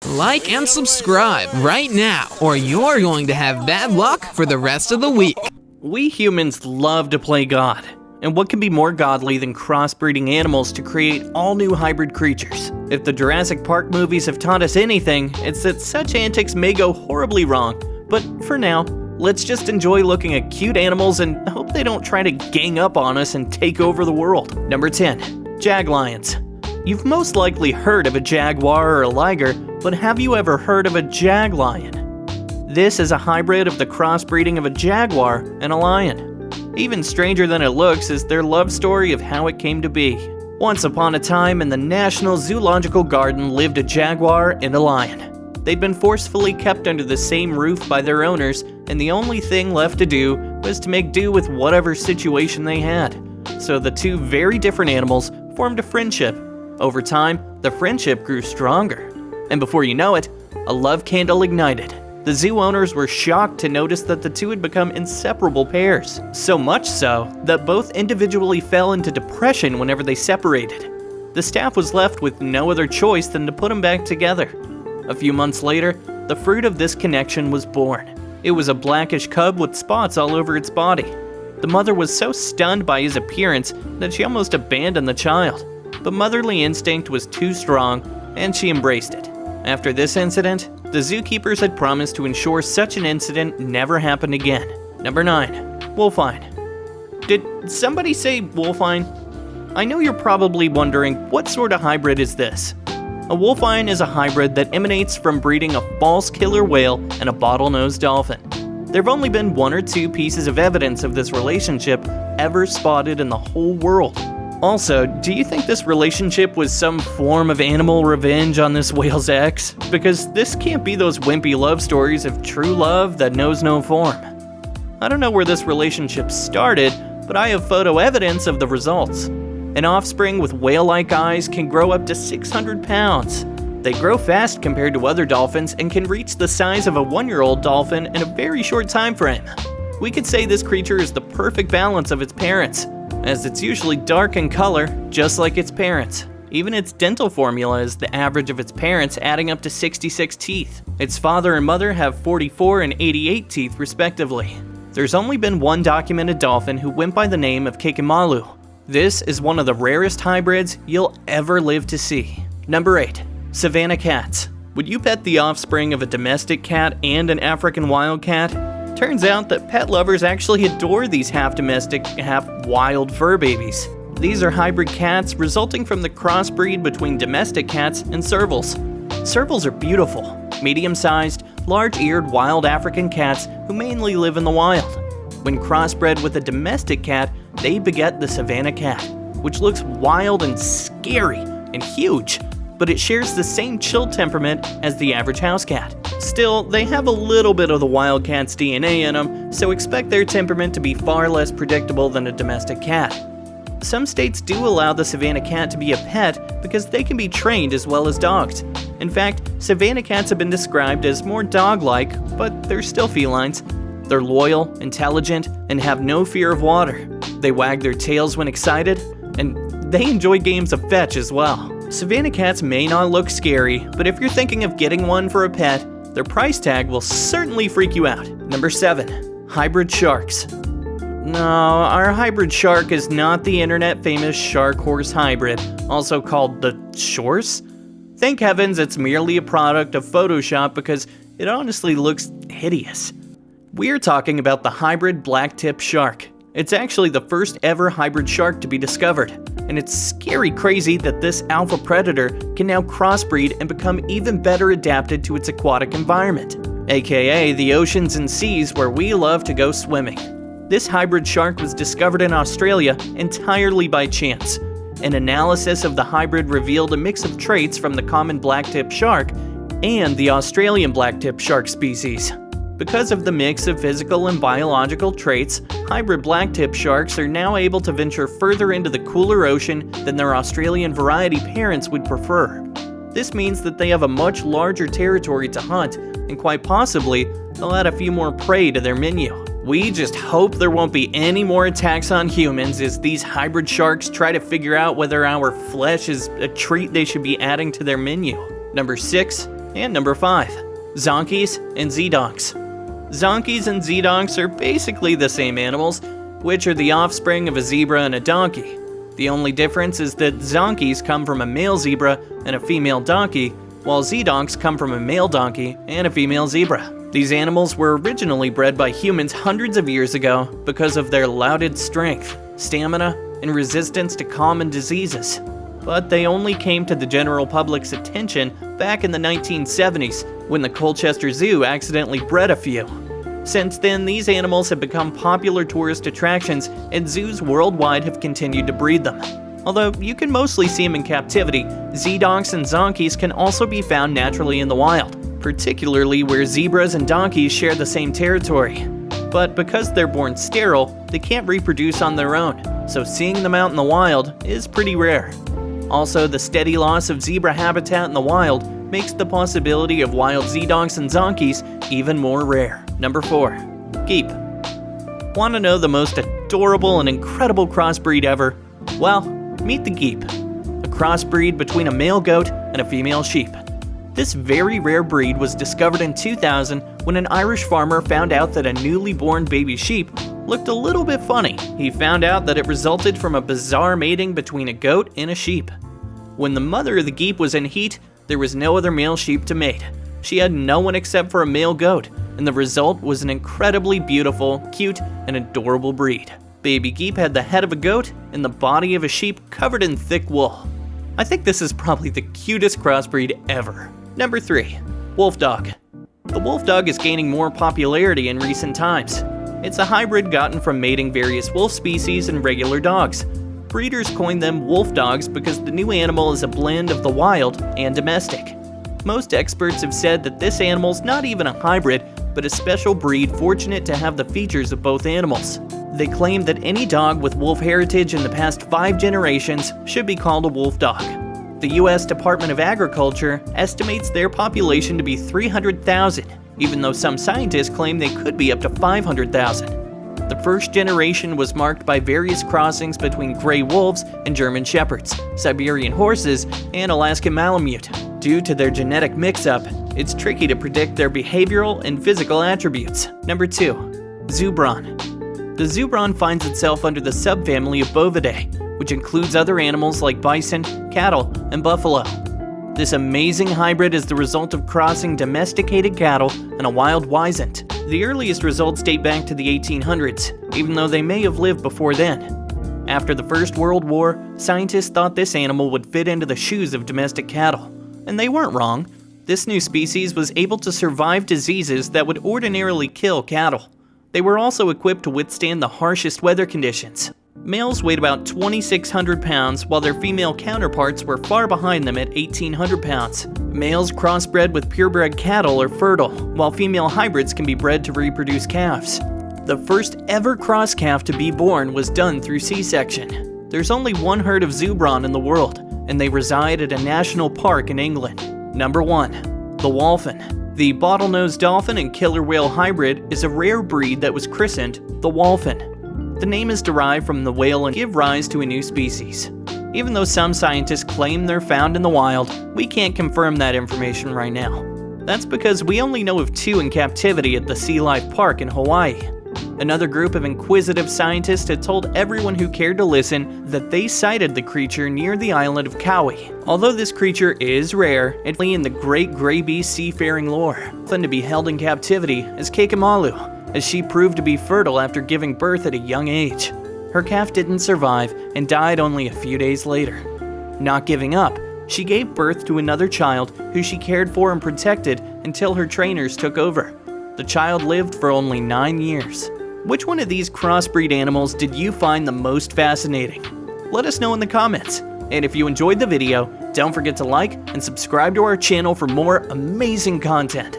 Like and subscribe right now, or you're going to have bad luck for the rest of the week. We humans love to play God, and what can be more godly than crossbreeding animals to create all new hybrid creatures? If the Jurassic Park movies have taught us anything, it's that such antics may go horribly wrong. But for now, let's just enjoy looking at cute animals and hope they don't try to gang up on us and take over the world. Number 10. Jaglions. You've most likely heard of a jaguar or a liger, but have you ever heard of a jaglion? This is a hybrid of the crossbreeding of a jaguar and a lion. Even stranger than it looks is their love story of how it came to be. Once upon a time in the National Zoological Garden lived a jaguar and a lion. They'd been forcefully kept under the same roof by their owners, and the only thing left to do was to make do with whatever situation they had. So the two very different animals formed a friendship. Over time, the friendship grew stronger. And before you know it, a love candle ignited. The zoo owners were shocked to notice that the two had become inseparable pairs. So much so that both individually fell into depression whenever they separated. The staff was left with no other choice than to put them back together. A few months later, the fruit of this connection was born. It was a blackish cub with spots all over its body. The mother was so stunned by his appearance that she almost abandoned the child. But motherly instinct was too strong, and she embraced it. After this incident, the zookeepers had promised to ensure such an incident never happened again. Number 9. Wolfine. Did somebody say wolfine? I know you're probably wondering, what sort of hybrid is this? A wolfine is a hybrid that emanates from breeding a false killer whale and a bottlenose dolphin. There have only been 1 or 2 pieces of evidence of this relationship ever spotted in the whole world. Also, do you think this relationship was some form of animal revenge on this whale's ex? Because this can't be those wimpy love stories of true love that knows no form. I don't know where this relationship started, but I have photo evidence of the results. An offspring with whale-like eyes can grow up to 600 pounds. They grow fast compared to other dolphins and can reach the size of a 1-year-old dolphin in a very short time frame. We could say this creature is the perfect balance of its parents, as it's usually dark in color, just like its parents. Even its dental formula is the average of its parents, adding up to 66 teeth. Its father and mother have 44 and 88 teeth, respectively. There's only been 1 documented dolphin who went by the name of Kekemalu. This is one of the rarest hybrids you'll ever live to see. Number 8. Savannah cats. Would you pet the offspring of a domestic cat and an African wildcat? Turns out that pet lovers actually adore these half-domestic, half-wild fur babies. These are hybrid cats resulting from the crossbreed between domestic cats and servals. Servals are beautiful, medium-sized, large-eared wild African cats who mainly live in the wild. When crossbred with a domestic cat, they beget the Savannah cat, which looks wild and scary and huge, but it shares the same chill temperament as the average house cat. Still, they have a little bit of the wild cat's DNA in them, so expect their temperament to be far less predictable than a domestic cat. Some states do allow the Savannah cat to be a pet because they can be trained as well as dogs. In fact, Savannah cats have been described as more dog-like, but they're still felines. They're loyal, intelligent, and have no fear of water. They wag their tails when excited, and they enjoy games of fetch as well. Savannah cats may not look scary, but if you're thinking of getting one for a pet, their price tag will certainly freak you out. Number 7. Hybrid sharks. No, our hybrid shark is not the internet famous shark-horse hybrid, also called the shorse. Thank heavens it's merely a product of Photoshop because it honestly looks hideous. We're talking about the hybrid black-tip shark. It's actually the first ever hybrid shark to be discovered, and it's scary crazy that this alpha predator can now crossbreed and become even better adapted to its aquatic environment, aka the oceans and seas where we love to go swimming. This hybrid shark was discovered in Australia entirely by chance. An analysis of the hybrid revealed a mix of traits from the common blacktip shark and the Australian blacktip shark species. Because of the mix of physical and biological traits, hybrid blacktip sharks are now able to venture further into the cooler ocean than their Australian variety parents would prefer. This means that they have a much larger territory to hunt, and quite possibly, they'll add a few more prey to their menu. We just hope there won't be any more attacks on humans as these hybrid sharks try to figure out whether our flesh is a treat they should be adding to their menu. Number 6. And number 5. Zonkies and Z-donks. Zonkies and Z-donks are basically the same animals, which are the offspring of a zebra and a donkey. The only difference is that zonkies come from a male zebra and a female donkey, while Z-donks come from a male donkey and a female zebra. These animals were originally bred by humans hundreds of years ago because of their lauded strength, stamina, and resistance to common diseases. But they only came to the general public's attention back in the 1970s when the Colchester Zoo accidentally bred a few. Since then, these animals have become popular tourist attractions, and zoos worldwide have continued to breed them. Although you can mostly see them in captivity, Z-donks and zonkies can also be found naturally in the wild, particularly where zebras and donkeys share the same territory. But because they're born sterile, they can't reproduce on their own, so seeing them out in the wild is pretty rare. Also, the steady loss of zebra habitat in the wild makes the possibility of wild Z-donks and zonkies even more rare. Number 4. Geep. Want to know the most adorable and incredible crossbreed ever? Well, meet the geep, a crossbreed between a male goat and a female sheep. This very rare breed was discovered in 2000 when an Irish farmer found out that a newly born baby sheep looked a little bit funny. He found out that it resulted from a bizarre mating between a goat and a sheep. When the mother of the geep was in heat, there was no other male sheep to mate. She had no one except for a male goat, and the result was an incredibly beautiful, cute, and adorable breed. Baby geep had the head of a goat and the body of a sheep covered in thick wool. I think this is probably the cutest crossbreed ever. Number 3. Wolf dog. The wolf dog is gaining more popularity in recent times. It's a hybrid gotten from mating various wolf species and regular dogs. Breeders coined them wolf dogs because the new animal is a blend of the wild and domestic. Most experts have said that this animal's not even a hybrid, but a special breed fortunate to have the features of both animals. They claim that any dog with wolf heritage in the past 5 generations should be called a wolf dog. The U.S. Department of Agriculture estimates their population to be 300,000, even though some scientists claim they could be up to 500,000. The first generation was marked by various crossings between gray wolves and German shepherds, Siberian horses, and Alaskan Malamute. Due to their genetic mix-up, it's tricky to predict their behavioral and physical attributes. Number 2. Zubron. The zubron finds itself under the subfamily of Bovidae, which includes other animals like bison, cattle, and buffalo. This amazing hybrid is the result of crossing domesticated cattle and a wild wisent. The earliest results date back to the 1800s, even though they may have lived before then. After the First World War, scientists thought this animal would fit into the shoes of domestic cattle. And they weren't wrong. This new species was able to survive diseases that would ordinarily kill cattle. They were also equipped to withstand the harshest weather conditions. Males weighed about 2,600 pounds, while their female counterparts were far behind them at 1,800 pounds. Males crossbred with purebred cattle are fertile, while female hybrids can be bred to reproduce calves. The first ever cross calf to be born was done through C-section. There's only one herd of zubron in the world, and they reside at a national park in England. Number 1. The Wholphin. The bottlenose dolphin and killer whale hybrid is a rare breed that was christened the Wholphin. The name is derived from the whale and give rise to a new species. Even though some scientists claim they're found in the wild, we can't confirm that information right now. That's because we only know of 2 in captivity at the Sea Life Park in Hawaii. Another group of inquisitive scientists had told everyone who cared to listen that they sighted the creature near the island of Kauai. Although this creature is rare, it's in the great gray beast seafaring lore. Then to be held in captivity is Kekamalu, as she proved to be fertile after giving birth at a young age. Her calf didn't survive and died only a few days later. Not giving up, she gave birth to another child who she cared for and protected until her trainers took over. The child lived for only 9 years. Which one of these crossbreed animals did you find the most fascinating? Let us know in the comments. And if you enjoyed the video, don't forget to like and subscribe to our channel for more amazing content.